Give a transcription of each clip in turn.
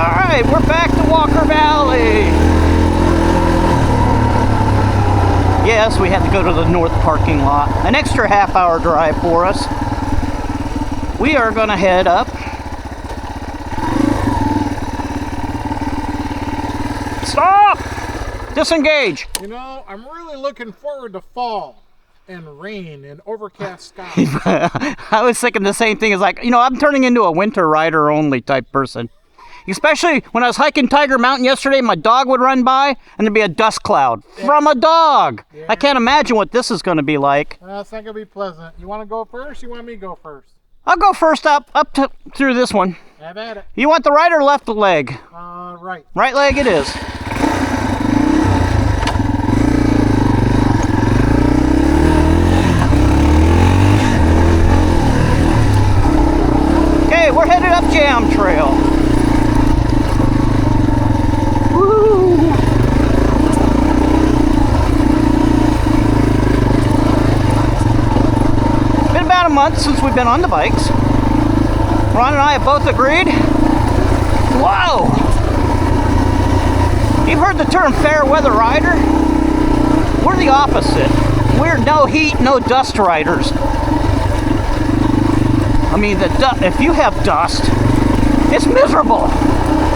Alright, we're back to Walker Valley. Yes, we had to go to the north parking lot. An extra half-hour drive for us. We are going to head up. Stop! Disengage! You know, I'm really looking forward to fall and rain and overcast skies. I was thinking the same thing. As like, you know, I'm turning into a winter rider only type person. Especially when I was hiking Tiger Mountain yesterday, my dog would run by and there'd be a dust cloud from a dog. Yeah. I can't imagine what this is going to be like. It's not going to be pleasant. You want to go first? You want me to go first? I'll go first through this one. Have at it. You want the right or left leg? Right. Right leg it is. Okay, we're headed up Jam Trail. Woo! Been about a month since we've been on the bikes. Ron and I have both agreed. Whoa! You've heard the term fair weather rider? We're the opposite. We're no heat, no dust riders. I mean, if you have dust, it's miserable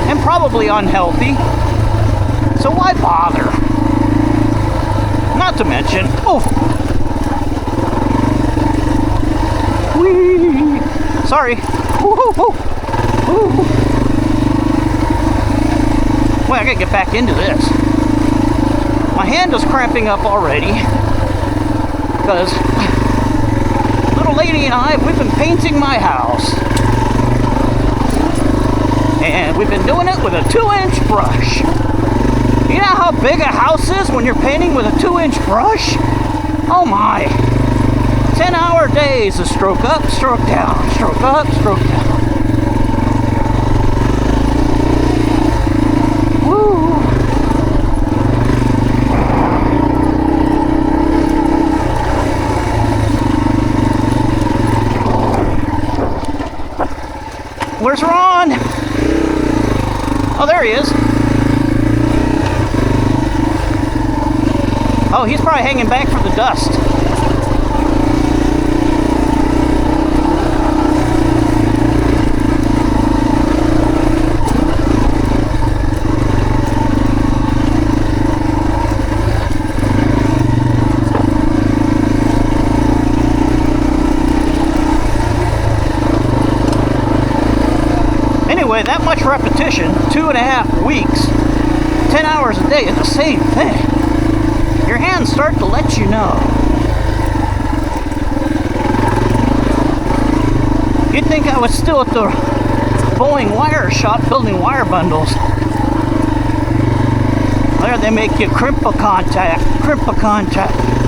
and probably unhealthy. So why bother? Not to mention, whee! Sorry. Wait, I gotta get back into this. My hand is cramping up already because little lady and I, we've been painting my house. And we've been doing it with a 2-inch brush. You know how big a house is when you're painting with a 2-inch brush? Oh my. 10-hour days of stroke up, stroke down, stroke up, stroke down. Woo! Where's Ron? Oh, there he is. Oh, he's probably hanging back for the dust. Anyway, that much repetition, 2.5 weeks, 10 hours a day is the same thing. Your hands start to let you know. You'd think I was still at the Boeing wire shop building wire bundles. There they make you crimp a contact,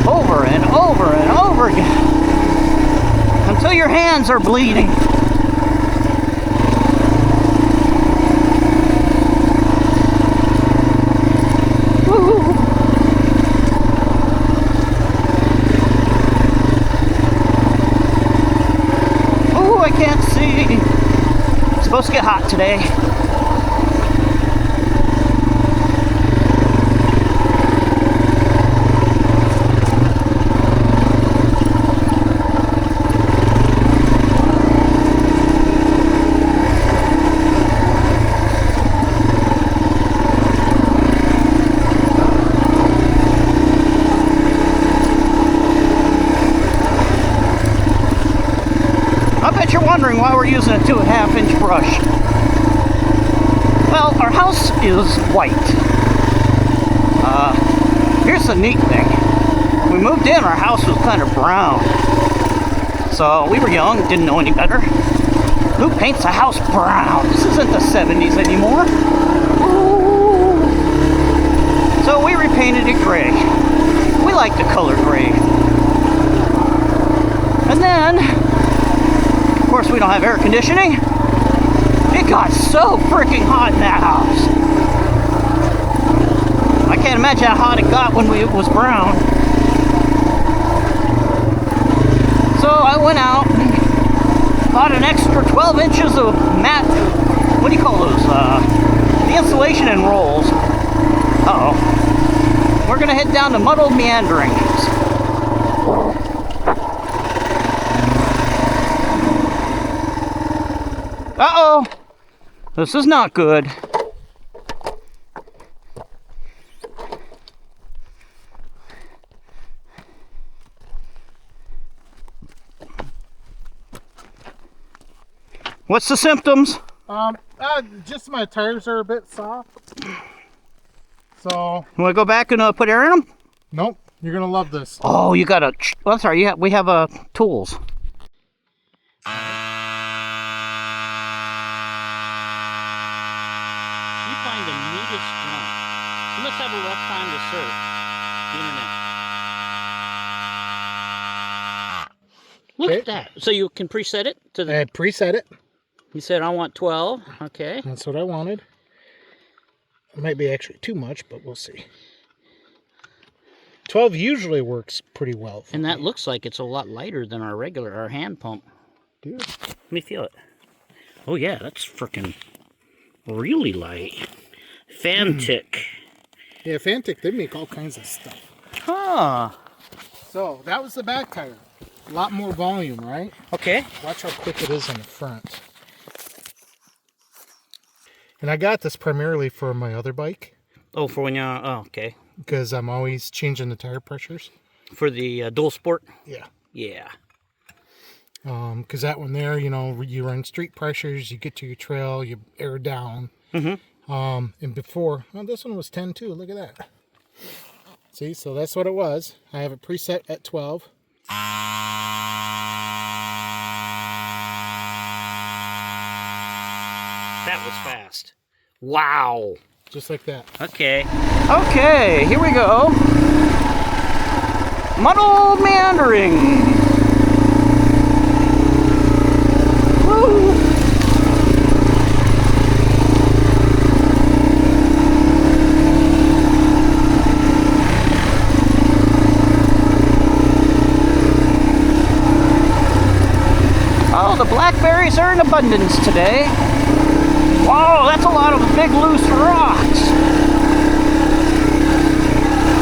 over and over and over again. Until your hands are bleeding. Supposed to get hot today. I bet you're wondering why we're using a 2.5-inch brush. Well, our house is white. Here's the neat thing. When we moved in, our house was kind of brown. So we were young, didn't know any better. Who paints a house brown? This isn't the 70s anymore. Ooh. So we repainted it gray. We like the color gray. And then, of course, we don't have air conditioning. It got so freaking hot in that house. I can't imagine how hot it got when it was brown. So I went out and bought an extra 12 inches of what do you call those? The insulation enrolls. Uh-oh. We're gonna head down to Muddled Meanderings. Uh-oh. This is not good. What's the symptoms? Just my tires are a bit soft. So. You want to go back and put air in them? Nope. You're gonna love this. Oh, you got a. Oh, sorry. Yeah, we have tools. You find the neatest junk. You must have a rough time to surf the internet. Look at that. So you can preset it to the. I had preset it. You said I want 12. Okay. That's what I wanted. It might be actually too much, but we'll see. 12 usually works pretty well. And that looks like it's a lot lighter than our hand pump. Dude. Let me feel it. Oh yeah, that's freaking really light. Fantic. Yeah, Fantic, they make all kinds of stuff. Huh. So, that was the back tire. A lot more volume, right? Okay. Watch how quick it is on the front. And I got this primarily for my other bike. Oh, for when you... Oh, okay. Because I'm always changing the tire pressures. For the dual sport? Yeah. Yeah. Because that one there, you know, you run street pressures, you get to your trail, you air down. Mm-hmm. And before... Oh, this one was 10 too. Look at that. See, so that's what it was. I have it preset at 12. That was fast. Wow. Just like that. Okay. Okay, here we go. Muddled Meandering. Woo. Oh, the blackberries are in abundance today. Whoa, that's a lot of big loose rocks.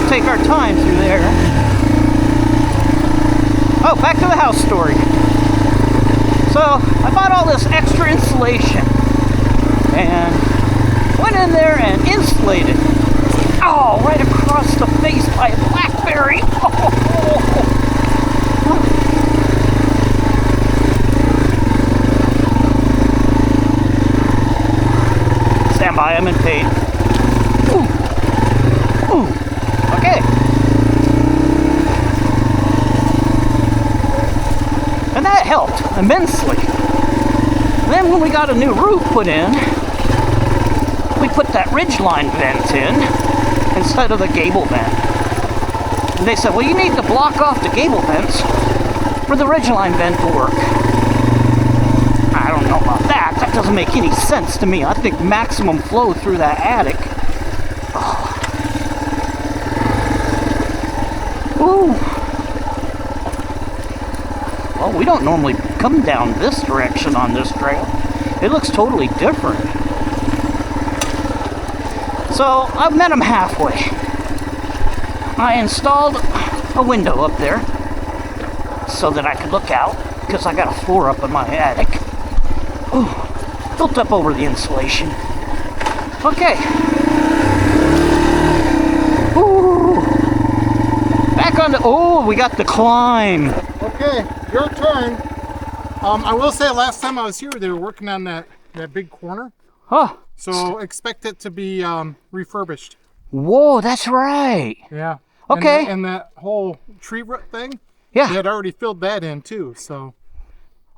Take our time through there. Oh, back to the house story. So, I bought all this extra insulation and went in there and insulated. Oh, right across the face by a blackberry. Oh. Stand by, I'm in pain. Ooh. Ooh. Okay. And that helped immensely. Then when we got a new roof put in, we put that ridgeline vent in instead of the gable vent. And they said, well, you need to block off the gable vents for the ridgeline vent to work. I don't know about that. That doesn't make any sense to me. I think maximum flow through that attic. Oh. Ooh. Well, we don't normally come down this direction on this trail. It looks totally different. So, I've met him halfway. I installed a window up there so that I could look out, because I got a floor up in my attic. Ooh, built up over the insulation. Okay. Ooh. Back on the... Oh, we got the climb. Okay, your turn. I will say last time I was here, they were working on that big corner. Huh. So expect it to be refurbished. Whoa, that's right. Yeah. Okay. And that whole tree root thing, Yeah. they had already filled that in too, so...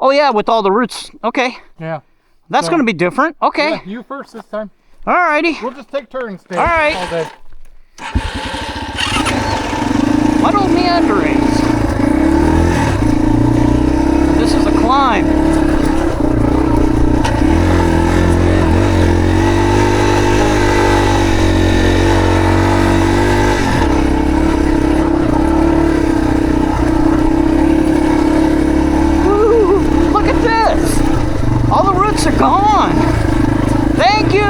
Oh, yeah, with all the roots. Okay. Yeah. That's going to be different. Okay. Yeah, you first this time. Alrighty. We'll just take turns, Dave. All right. All day. Muddled Meanderings. This is a climb. Woo! Look at this. All the roots are gone. Thank you.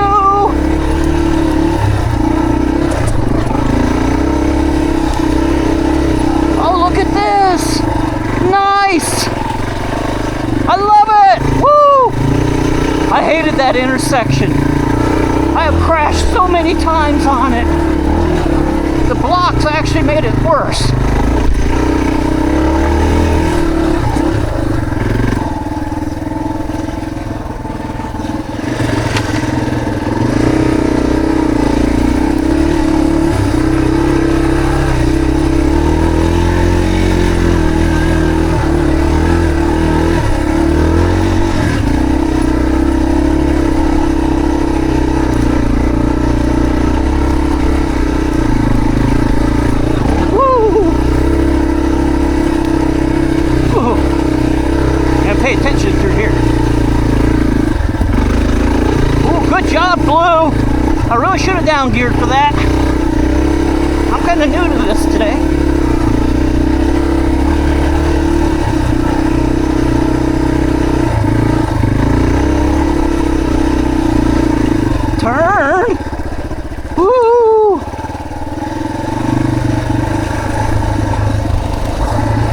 have crashed so many times on it. The blocks actually made it worse. I really should have down geared for that. I'm kind of new to this today. Turn! Woo!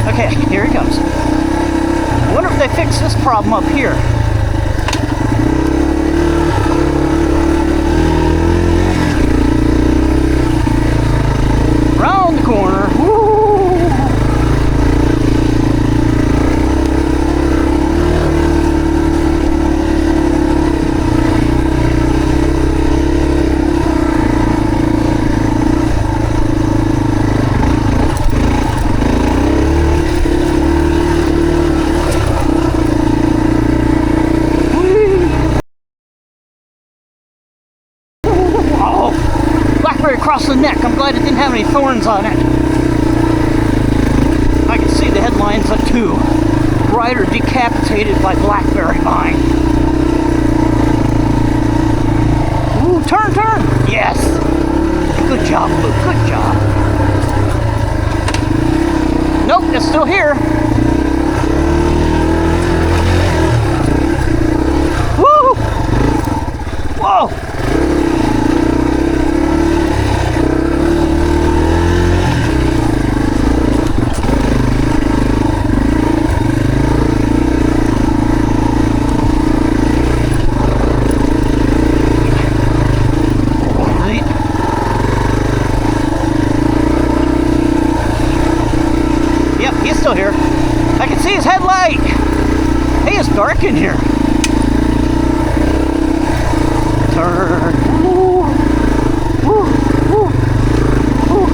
Okay, here he comes. I wonder if they fix this problem up here. Round the corner. Woo! Blackberry across the neck. I'm glad it didn't have any thorns on it. I can see the headlines of 2. Rider decapitated by blackberry vine. Ooh, turn, turn! Yes! Good job, Luke. Good job. Nope, it's still here. Woo! Whoa! Here. I can see his headlight. Hey, it's dark in here. Turn. Ooh. Ooh. Ooh. Ooh.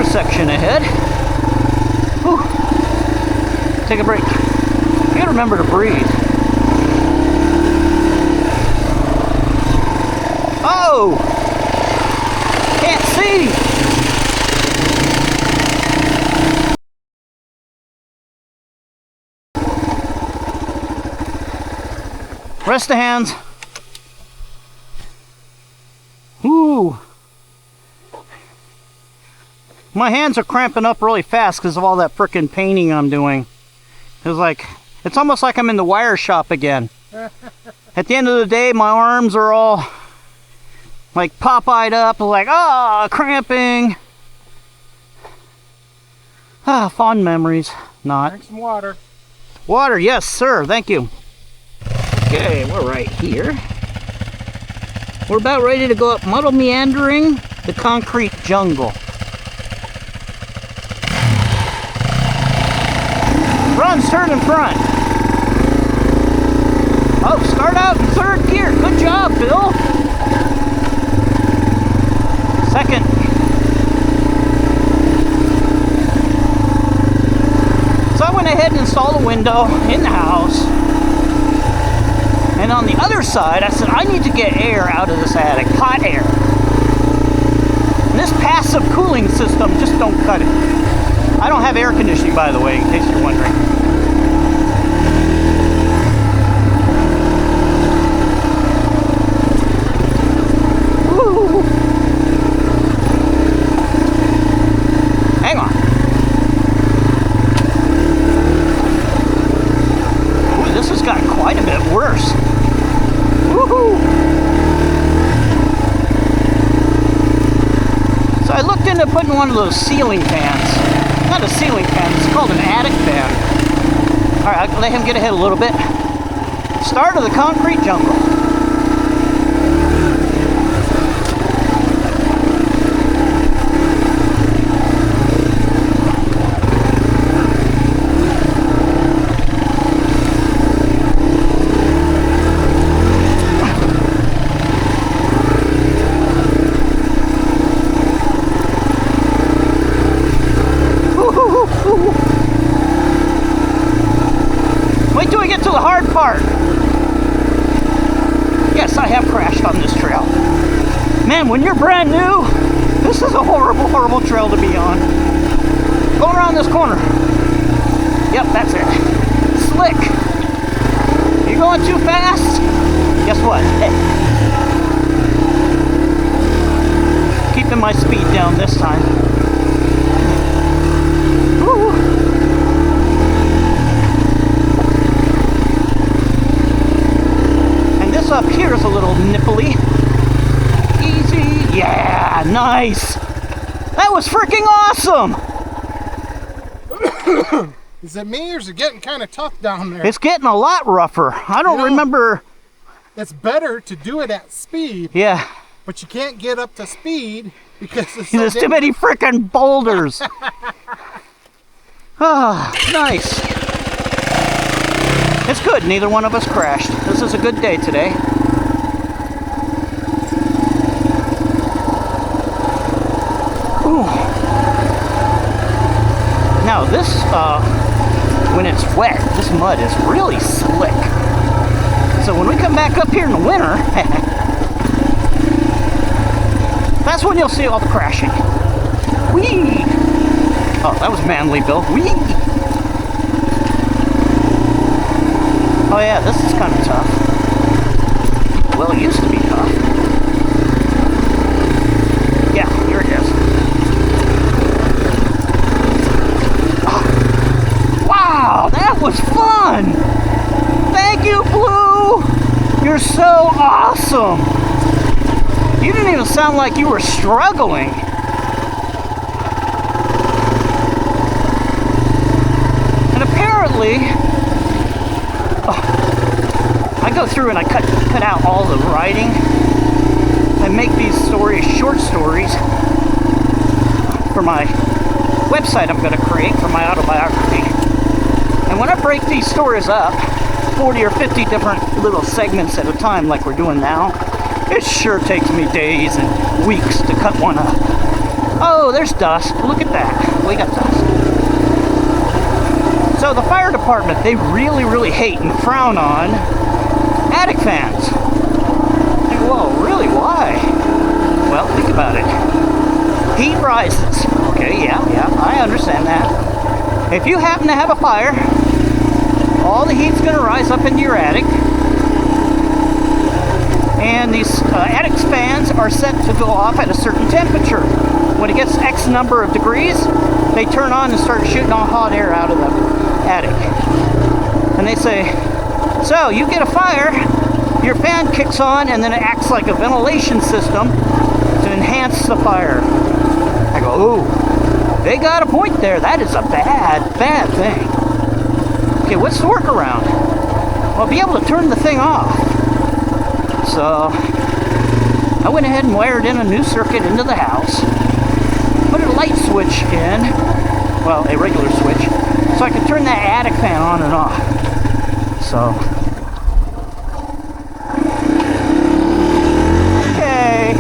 Section ahead. Whew. Take a break. You gotta remember to breathe. Oh! Can't see! Rest the hands. Ooh. My hands are cramping up really fast because of all that frickin' painting I'm doing. It's almost like I'm in the wire shop again. At the end of the day, my arms are all like pop-eyed up, like, cramping. Fond memories. Not. Drink some water. Water, yes, sir. Thank you. Okay, we're right here. We're about ready to go up Muddled Meandering, the concrete jungle. Runs, turn in front. Oh, start out in 3rd gear. Good job, Bill. 2nd. So I went ahead and installed a window in the house. And on the other side, I said, I need to get air out of this attic. Hot air. And this passive cooling system just don't cut it. I don't have air conditioning, by the way, in case you're wondering. up putting one of those ceiling fans. Not a ceiling fan, it's called an attic fan. Alright, I'll let him get ahead a little bit. Start of the concrete jungle. Wait till we get to the hard part. Yes, I have crashed on this trail. Man, when you're brand new, this is a horrible, horrible trail to be on. Go around this corner. Yep, that's it. Slick. You going too fast? Guess what? Hey. Keeping my speed down this time. Woo. This up here is a little nipply. Easy. Yeah, nice. That was freaking awesome. Is it me or is it getting kind of tough down there? It's getting a lot rougher. I don't remember. It's better to do it at speed. Yeah. But you can't get up to speed because there's too many freaking boulders. Ah, nice. It's good, neither one of us crashed. This is a good day today. Ooh. Now this, when it's wet, this mud is really slick. So when we come back up here in the winter, that's when you'll see all the crashing. Whee! Oh, that was manly, Bill. Whee! Oh yeah, this is kind of tough. Well, it used to be tough. Yeah, here it is. Oh. Wow, that was fun! Thank you, Blue! You're so awesome! You didn't even sound like you were struggling. And apparently, I go through and I cut out all the writing. I make these stories, short stories, for my website I'm going to create for my autobiography. And when I break these stories up, 40 or 50 different little segments at a time like we're doing now, it sure takes me days and weeks to cut one up. Oh, there's dust. Look at that. We got dust. So the fire department, they really, really hate and frown on attic fans. I go, whoa, really? Why? Well, think about it. Heat rises. Okay, yeah, I understand that. If you happen to have a fire, all the heat's going to rise up into your attic. And these attic fans are set to go off at a certain temperature. When it gets X number of degrees, they turn on and start shooting all hot air out of the attic. And they say, so you get a fire, your fan kicks on, and then it acts like a ventilation system to enhance the fire. I go, ooh, they got a point there. That is a bad, bad thing. Okay, what's the workaround? Well, be able to turn the thing off. So I went ahead and wired in a new circuit into the house, put a light switch in, well, a regular switch, so I could turn that attic fan on and off. So, okay.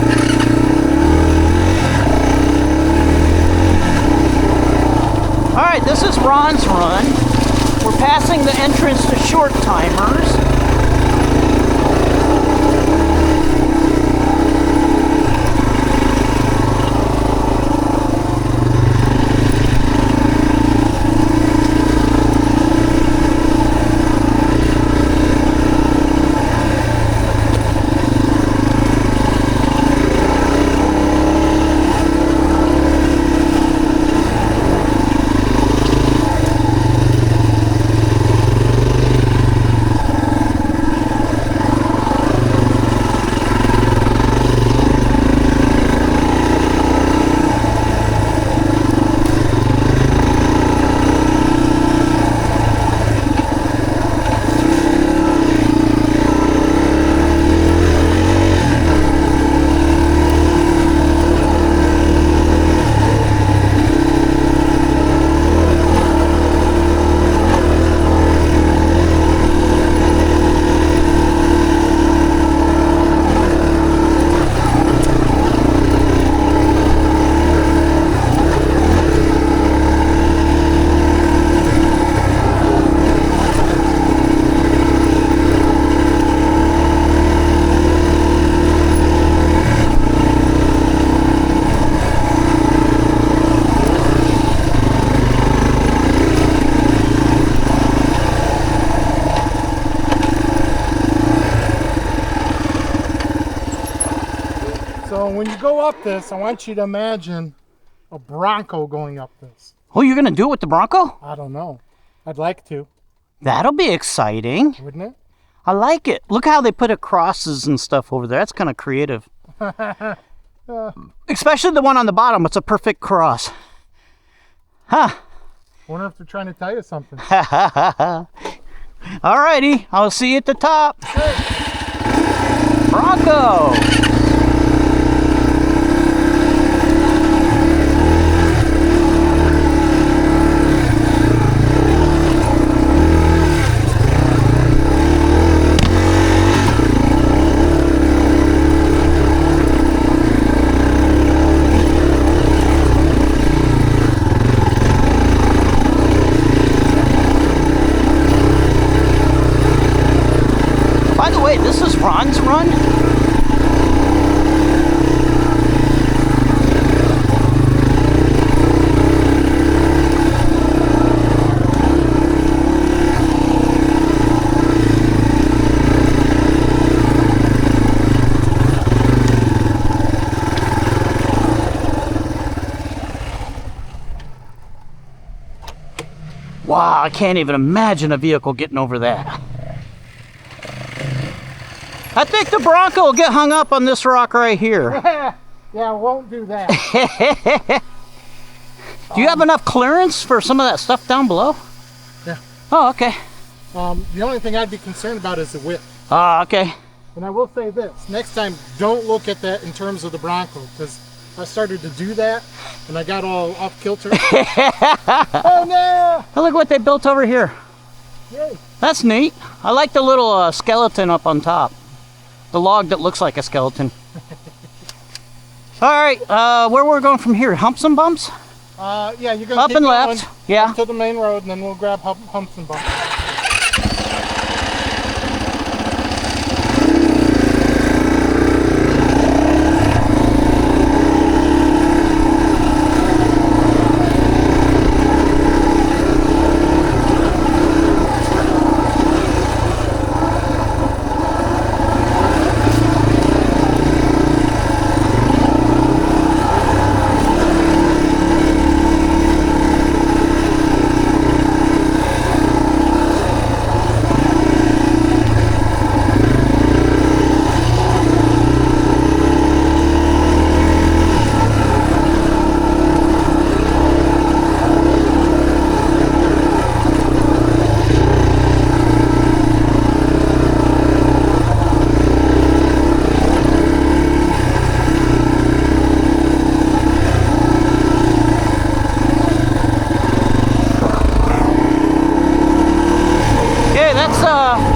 Alright, this is Ron's run. We're passing the entrance to short timers. So when you go up this, I want you to imagine a Bronco going up this. Oh, you're going to do it with the Bronco? I don't know. I'd like to. That'll be exciting. Wouldn't it? I like it. Look how they put it crosses and stuff over there. That's kind of creative. Especially the one on the bottom. It's a perfect cross. Huh. Wonder if they're trying to tell you something. Alrighty. I'll see you at the top. Sure. Bronco. By the way, this is Ron's run. Wow, I can't even imagine a vehicle getting over that. I think the Bronco will get hung up on this rock right here. Yeah, I won't do that. Do you have enough clearance for some of that stuff down below? Yeah. Oh, okay. The only thing I'd be concerned about is the width. Okay. And I will say this, next time don't look at that in terms of the Bronco, because I started to do that and I got all off kilter. Oh no! Oh, look what they built over here. Yay. That's neat. I like the little skeleton up on top. The log that looks like a skeleton. All right, where we're going from here? Humps and bumps? Yeah, you're gonna up keep and going left. Yeah. to the main road, and then we'll grab humps and bumps.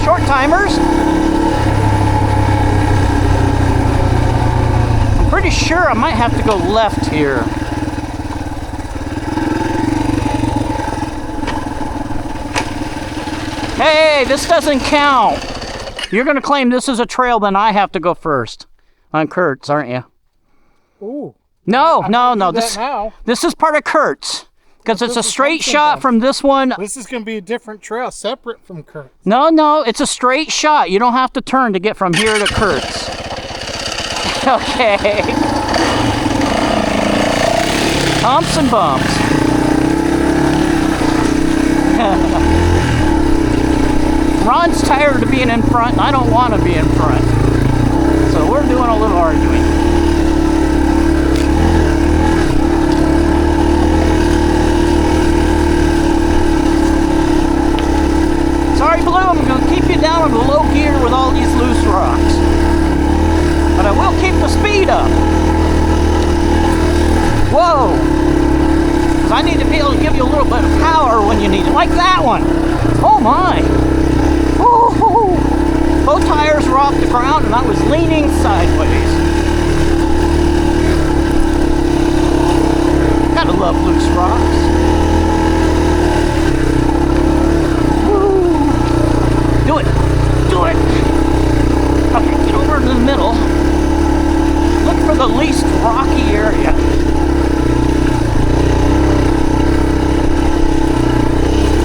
Short timers. I'm pretty sure I might have to go left here. Hey, this doesn't count. You're going to claim this is a trail, then I have to go first on Curt's, aren't you? Ooh. No, Yeah, no. This is part of Curt's. Because it's a straight shot from this one. This is going to be a different trail, separate from Currant. No, it's a straight shot. You don't have to turn to get from here to Curt's. Okay. Humps and bumps. Ron's tired of being in front, and I don't want to be in front. So we're doing a little arguing. Sorry, Blue, I'm going to keep you down in the low gear with all these loose rocks. But I will keep the speed up. Whoa! Because I need to be able to give you a little bit of power when you need it. Like that one. Oh my! Woo-hoo-hoo. Both tires were off the ground and I was leaning sideways. Gotta love loose rocks. Do it! Do it! Okay, get over in the middle. Look for the least rocky area.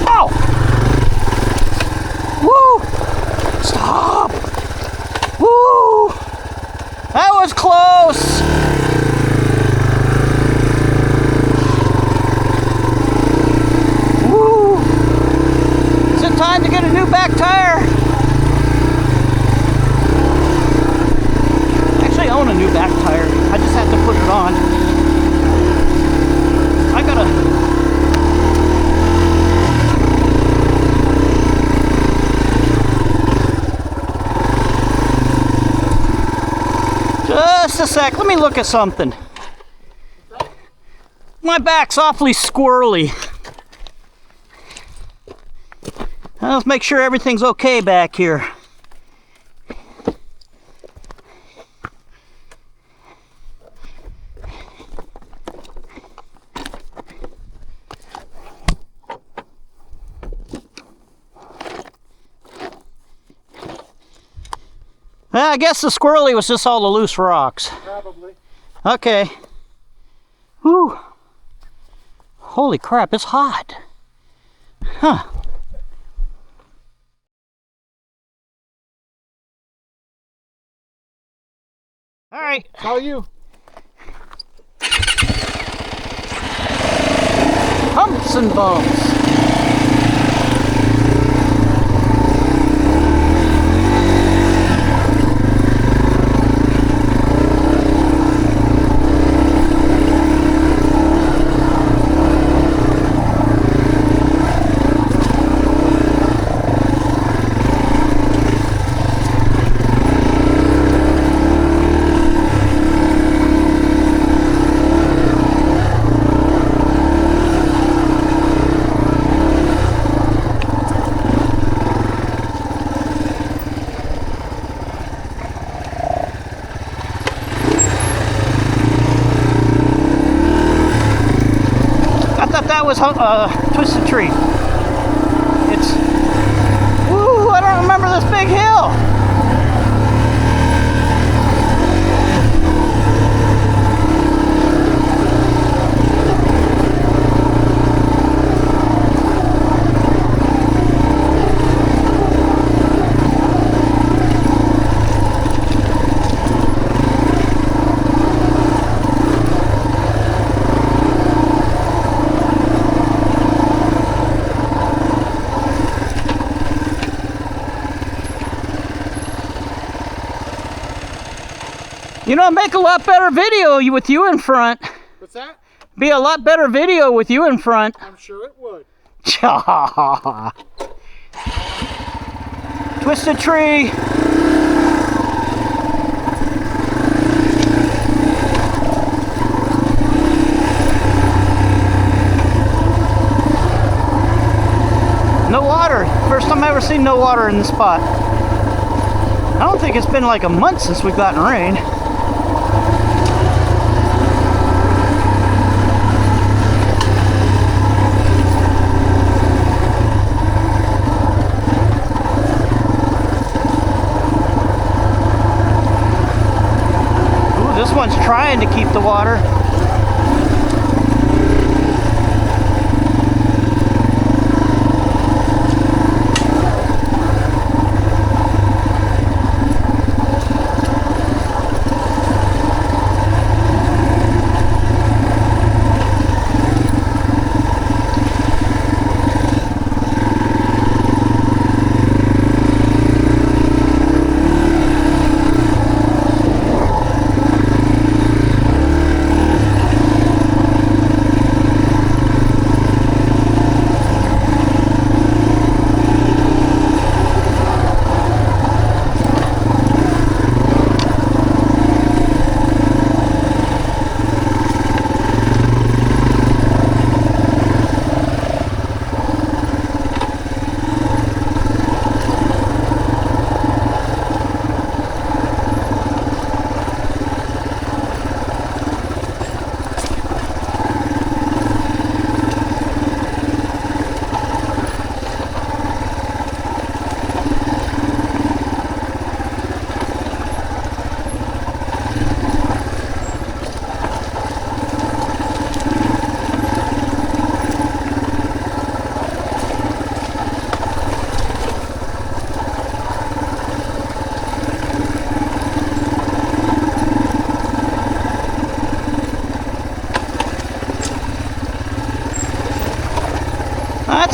Oh! Woo! Stop! Woo! was close. Woo! Is it time to get a new back tire? Actually, I own a new back tire. I just have to put it on. I gotta... Just a sec, let me look at something. My back's awfully squirrely. Let's make sure everything's okay back here. Well, I guess the squirrely was just all the loose rocks. Probably. Okay. Whew. Holy crap, it's hot. Huh. All right. How are you? Humps and bumps. That was Twisted Tree. It's... Woo! I don't remember this big hill! You know, make a lot better video with you in front. What's that? Be a lot better video with you in front. I'm sure it would. Twisted Tree. No water. First time I ever seen no water in this spot. I don't think it's been like a month since we've gotten rain. Ooh, this one's trying to keep the water.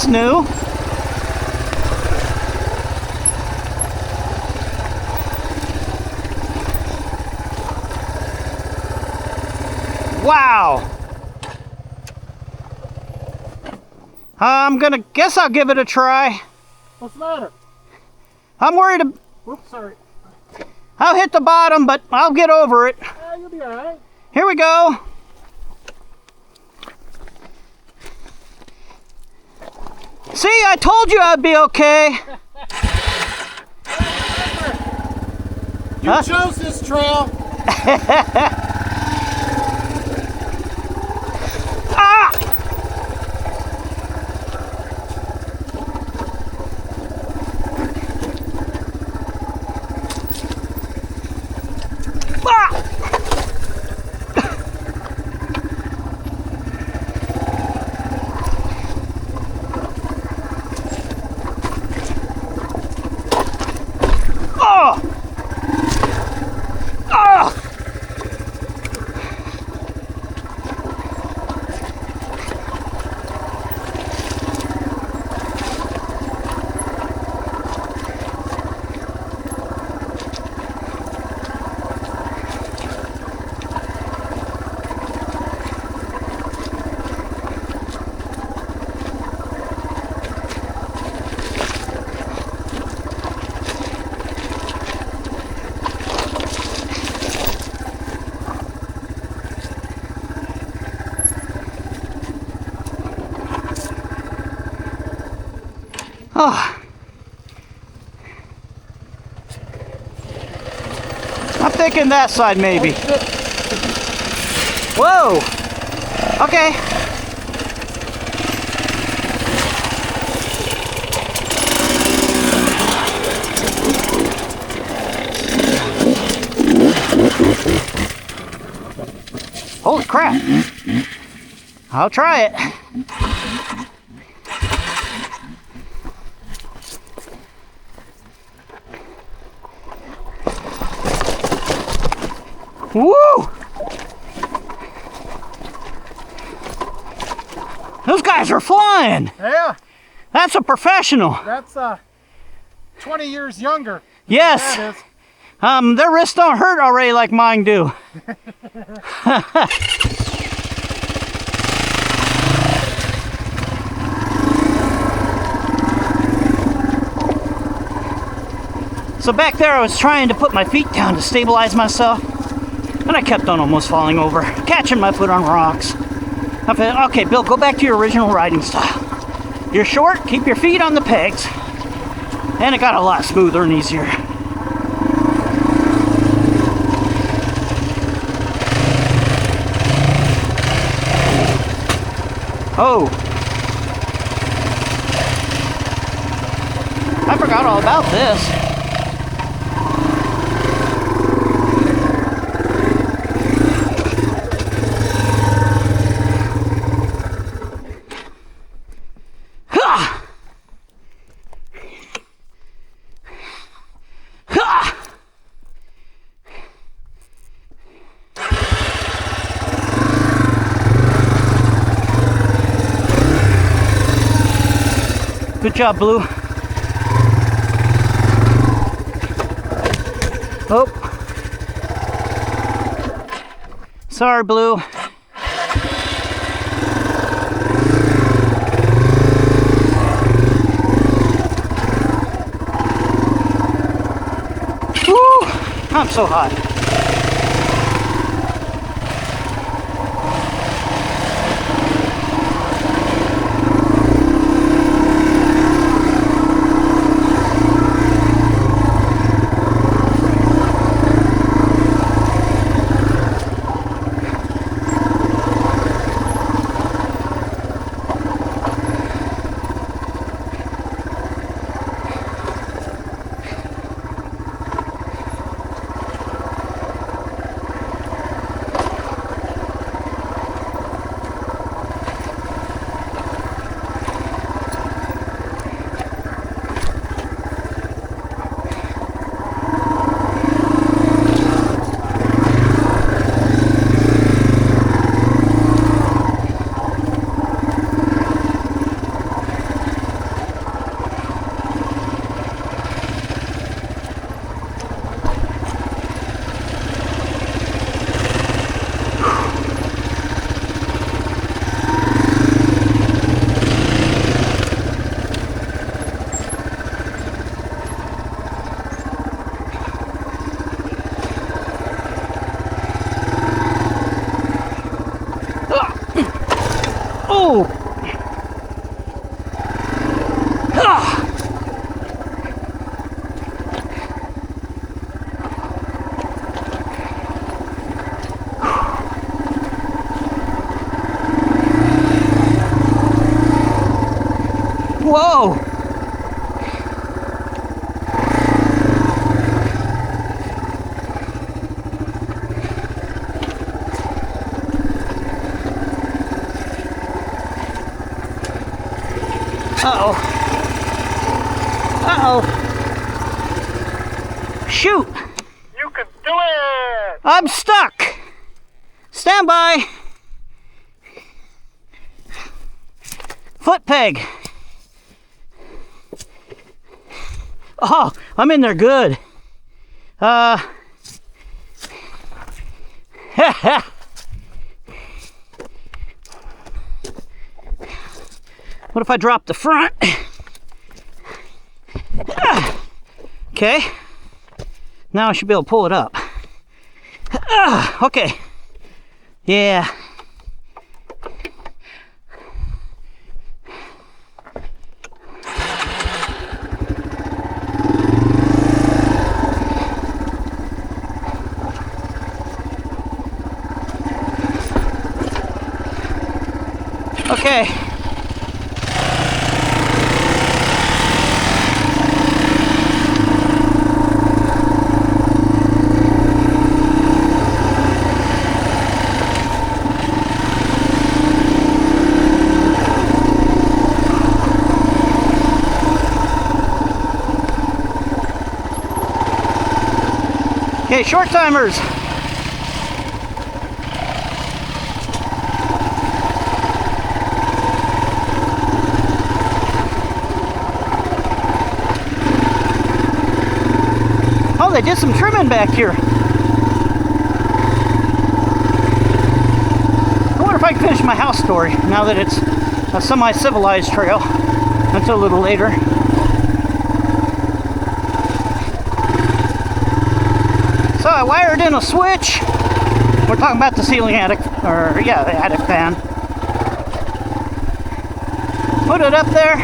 That's new. Wow. Guess I'll give it a try. What's the matter? I'm worried. Oops, sorry. I'll hit the bottom, but I'll get over it. You'll be all right. Here we go. See, I told you I'd be okay. You chose this trail. Ah! Ah! Oh! Oh! Oh. I'm thinking that side maybe. Whoa. Okay. Holy crap. I'll try it. Woo! Those guys are flying. Yeah. That's a professional. That's 20 years younger. Yes. That is. Their wrists don't hurt already like mine do. So back there I was trying to put my feet down to stabilize myself, and I kept on almost falling over, catching my foot on rocks. I thought, okay, Bill, go back to your original riding style. You're short, keep your feet on the pegs, and it got a lot smoother and easier. Oh. I forgot all about this. Good job, Blue. Oh. Sorry, Blue. Woo! I'm so hot. Whoa! Uh-oh. Uh-oh. Shoot! You can do it! I'm stuck! Stand by! Foot peg. Oh, I'm in there good. What if I drop the front? Okay. Now I should be able to pull it up. Okay. Yeah. Okay. Okay, short timers. Oh, they did some trimming back here. I wonder if I can finish my house story now that it's a semi-civilized trail until a little later. So I wired in a switch. We're talking about the ceiling attic, or yeah, the attic fan. Put it up there.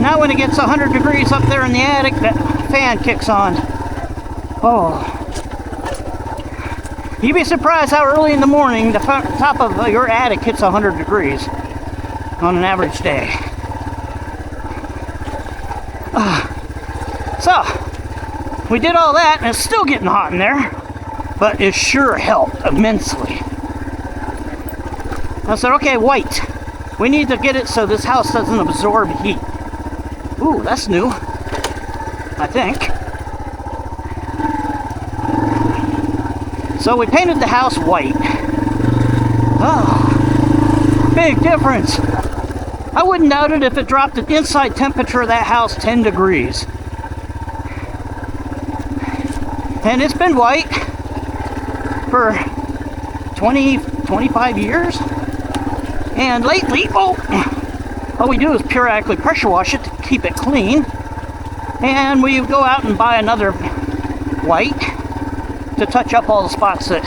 Now when it gets 100 degrees up there in the attic, that fan kicks on. Oh. You'd be surprised how early in the morning the top of your attic hits 100 degrees on an average day. So, we did all that, and it's still getting hot in there, but it sure helped immensely. I said, okay, white. We need to get it so this house doesn't absorb heat. Ooh, that's new, I think. So we painted the house white. Oh, big difference. I wouldn't doubt it if it dropped the inside temperature of that house 10 degrees. And it's been white for 20, 25 years. And lately, all we do is periodically pressure wash it to keep it clean. And we go out and buy another white to touch up all the spots that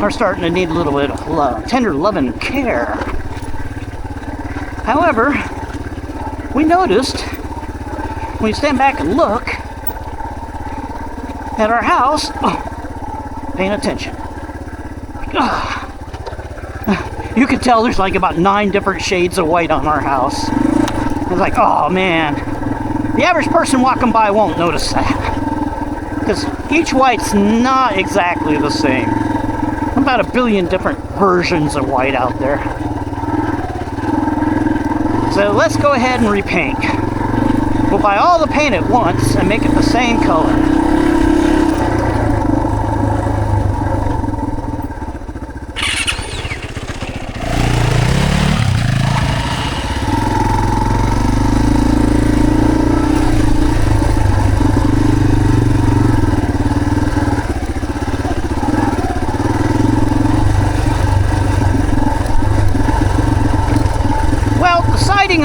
are starting to need a little bit of love, tender love and care. However, we noticed when you stand back and look at our house, paying attention, you can tell there's like about 9 different shades of white on our house. It's like, oh man, the average person walking by won't notice that, because each white's not exactly the same. About 1 billion different versions of white out there. So let's go ahead and repaint. We'll buy all the paint at once and make it the same color.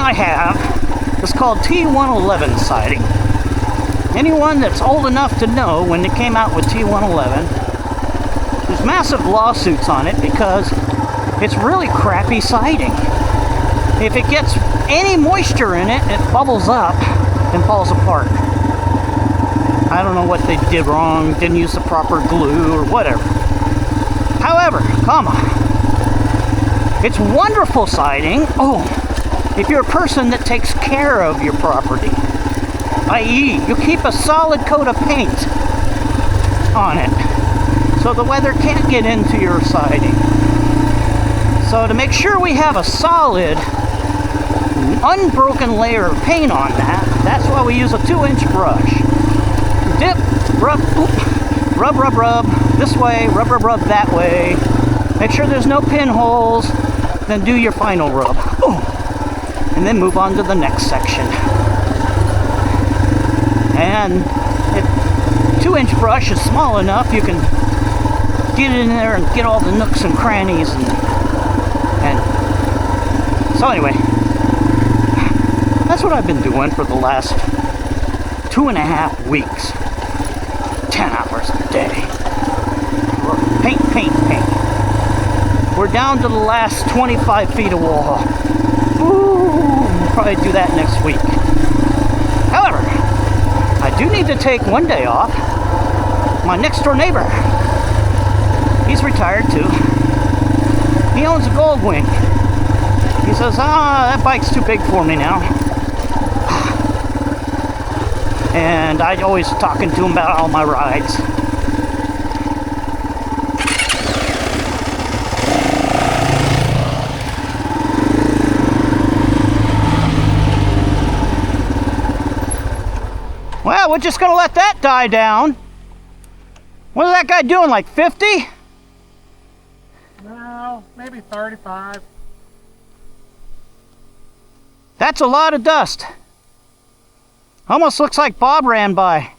I have is called T111 siding. Anyone that's old enough to know when they came out with T111, there's massive lawsuits on it because it's really crappy siding. If it gets any moisture in it, it bubbles up and falls apart. I don't know what they did wrong, didn't use the proper glue or whatever. However, it's wonderful siding. if you're a person that takes care of your property, i.e. you keep a solid coat of paint on it so the weather can't get into your siding. So to make sure we have a solid, unbroken layer of paint on that, that's why we use a 2-inch brush. Dip, rub, oop, rub, rub, rub, this way, rub, rub, rub that way. Make sure there's no pinholes, then do your final rub. Ooh. And then move on to the next section. And if 2-inch brush is small enough, you can get in there and get all the nooks and crannies and so anyway, that's what I've been doing for the last 2.5 weeks. 10 hours a day. Paint, paint, paint. We're down to the last 25 feet of wall. Ooh, we'll probably do that next week. However, I do need to take one day off. My next door neighbor, he's retired too. He owns a Gold Wing. He says, that bike's too big for me now. And I always talking to him about all my rides. Well, we're just gonna let that die down. What is that guy doing, like 50? No, maybe 35. That's a lot of dust. Almost looks like Bob ran by.